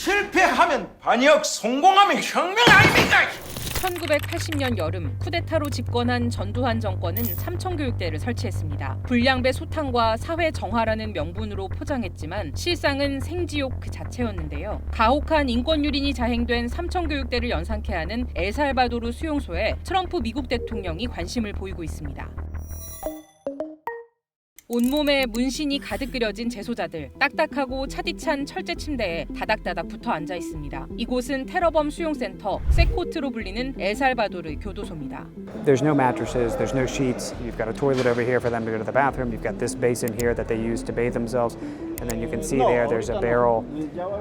실패하면 반역, 성공하면 혁명 아닙니까? 1980년 여름 쿠데타로 집권한 전두환 정권은 삼청교육대를 설치했습니다. 불량배 소탕과 사회 정화라는 명분으로 포장했지만 실상은 생지옥 그 자체였는데요. 가혹한 인권 유린이 자행된 삼청교육대를 연상케 하는 엘살바도르 수용소에 트럼프 미국 대통령이 관심을 보이고 있습니다. 온몸에 문신이 가득 그려진 재소자들, 딱딱하고 차디찬 철제 침대에 다닥다닥 붙어 앉아 있습니다. 이곳은 테러범 수용센터 세코트로 불리는 엘살바도르 교도소입니다. There's no mattresses, there's no sheets. You've got a toilet over here for them to go to the bathroom. You've got this basin here that they use to bathe themselves. And then you can see there's a barrel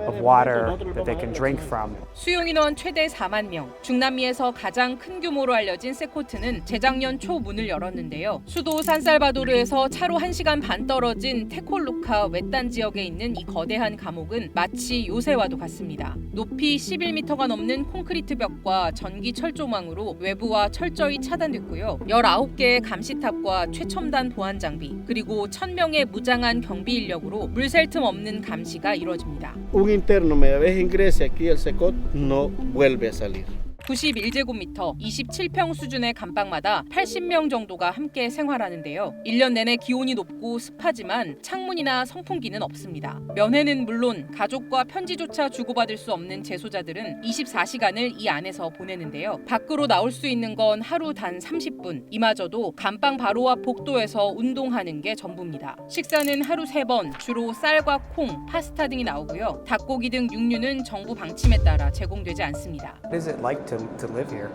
of water that they can drink from. 수용 인원 최대 4만 명. 중남미에서 가장 큰 규모로 알려진 세코트는 재작년 초 문을 열었는데요. 수도 산살바도르에서 차로 1시간 반 떨어진 테콜루카 외딴 지역에 있는 이 거대한 감옥은 마치 요새와도 같습니다. 높이 11m가 넘는 콘크리트 벽과 전기 철조망으로 외부와 철저히 차단됐고요. 19개의 감시탑과 최첨단 보안 장비, 그리고 1000명의 무장한 경비 인력으로 물 셀 틈 없는 감시가 이루어집니다. Un interno una vez ingrese aquí al Secot no vuelve a salir. 91제곱미터 27평 수준의 감방마다 80명 정도가 함께 생활하는데요. 1년 내내 기온이 높고 습하지만 창문이나 선풍기는 없습니다. 면회는 물론 가족과 편지조차 주고받을 수 없는 재소자들은 24시간을 이 안에서 보내는데요. 밖으로 나올 수 있는 건 하루 단 30분. 이마저도 감방 바로 앞 복도에서 운동하는 게 전부입니다. 식사는 하루 3번, 주로 쌀과 콩, 파스타 등이 나오고요. 닭고기 등 육류는 정부 방침에 따라 제공되지 않습니다. What is it like to live here?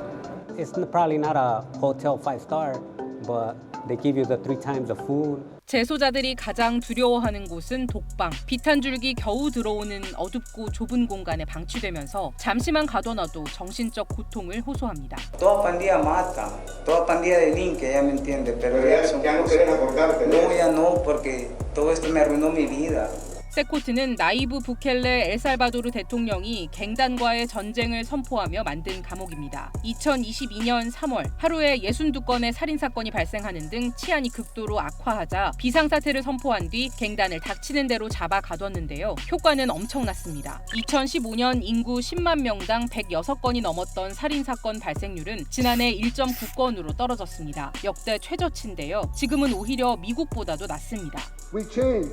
It's probably not a hotel 5-star, but they give you the 3 times the food. 재소자들이 가장 두려워하는 곳은 독방. 빛 한 줄기 겨우 들어오는 어둡고 좁은 공간에 방치되면서 잠시만 가둬놔도 정신적 고통을 호소합니다. Toda pandilla mata, toda pandilla delinque, ya me entiende, pero ya no quieres acordarte. No, ya no, porque todo esto me arruinó mi vida. 세코트는 나이브 부켈레 엘살바도르 대통령이 갱단과의 전쟁을 선포하며 만든 감옥입니다. 2022년 3월 하루에 62건의 살인사건이 발생하는 등 치안이 극도로 악화하자 비상사태를 선포한 뒤 갱단을 닥치는 대로 잡아 가뒀는데요. 효과는 엄청났습니다. 2015년 인구 10만 명당 106건이 넘었던 살인사건 발생률은 지난해 1.9건으로 떨어졌습니다. 역대 최저치인데요. 지금은 오히려 미국보다도 낮습니다. We change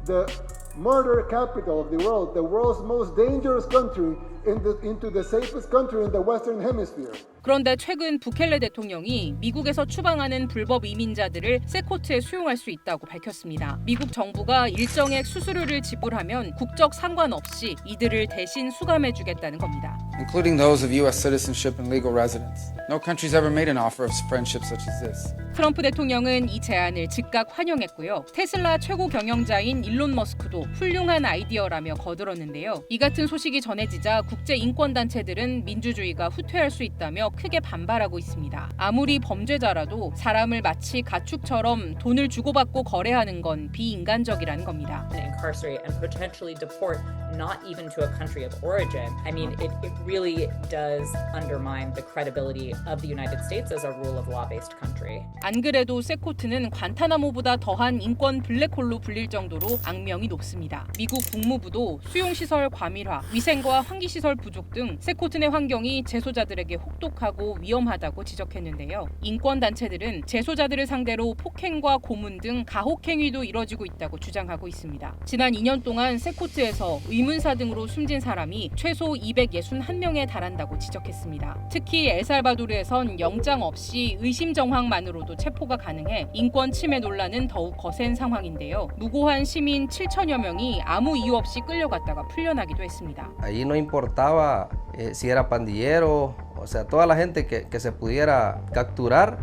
the murder capital of the world's most dangerous country, into the safest country in the Western Hemisphere. 그런데 최근 부켈레 대통령이 미국에서 추방하는 불법 이민자들을 세코트에 수용할 수 있다고 밝혔습니다. 미국 정부가 일정액 수수료를 지불하면 국적 상관없이 이들을 대신 수감해주겠다는 겁니다. Including those of U.S. citizenship and legal residence. No country's ever made an offer of friendship such as this. 트럼프 대통령은 이 제안을 즉각 환영했고요. 테슬라 최고 경영자인 일론 머스크도 훌륭한 아이디어라며 거들었는데요. 이 같은 소식이 전해지자 국제 인권단체들은 민주주의가 후퇴할 수 있다며 크게 반발하고 있습니다. 아무리 범죄자라도 사람을 마치 가축처럼 돈을 주고받고 거래하는 건 비인간적이라는 겁니다. Incarcerate and potentially deport not even to a country of origin. I mean, it really does undermine the credibility of the United States as a rule of law-based country. 안 그래도 세코트는 관타나모보다 더한 인권 블랙홀로 불릴 정도로 악명이 높습니다. 미국 국무부도 수용시설 과밀화, 위생과 환기시설 부족 등 세코트 내 환경이 재소자들에게 혹독하고 위험하다고 지적했는데요. 인권단체들은 재소자들을 상대로 폭행과 고문 등 가혹행위도 이뤄지고 있다고 주장하고 있습니다. 지난 2년 동안 세코트에서 의문사 등으로 숨진 사람이 최소 261명에 달한다고 지적했습니다. 특히 엘살바도르에선 영장 없이 의심 정황만으로도 체포가 가능해 인권 침해 논란은 더욱 거센 상황인데요. 무고한 시민 7천여 명이 아무 이유 없이 끌려갔다가 풀려나기도 했습니다. Allí no importaba si era pandillero, o sea, toda la gente que se pudiera capturar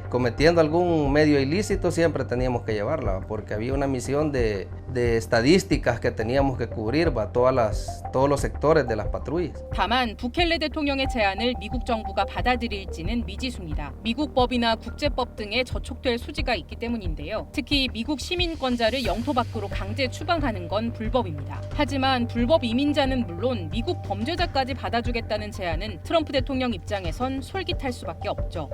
cometiendo algún medio ilícito, siempre teníamos que llevarla, porque había una misión de estadísticas que teníamos que cubrir para todos los sectores de las patrullas. 다만 부켈레 대통령의 제안을 미국 정부가 받아들일지는 미지수입니다. 미국 법이나 국제법 등에 저촉될 소지가 있기 때문인데요. 특히 미국 시민권자를 영토 밖으로 강제 추방하는 건 불법입니다. 하지만 불법 이민자는 물론 미국 범죄자까지 받아주겠다는 제안은 트럼프 대통령 입장에선 솔깃할 수밖에 없죠.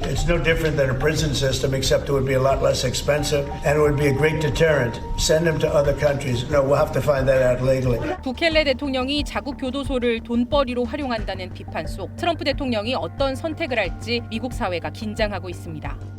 It's no different than a prison system, except it would be a lot less expensive and it would be a great deterrent. Send them to to other countries. No, we'll have to find that out legally. 부켈레 대통령이 자국 교도소를 돈벌이로 활용한다는 비판 속 트럼프 대통령이 어떤 선택을 할지 미국 사회가 긴장하고 있습니다.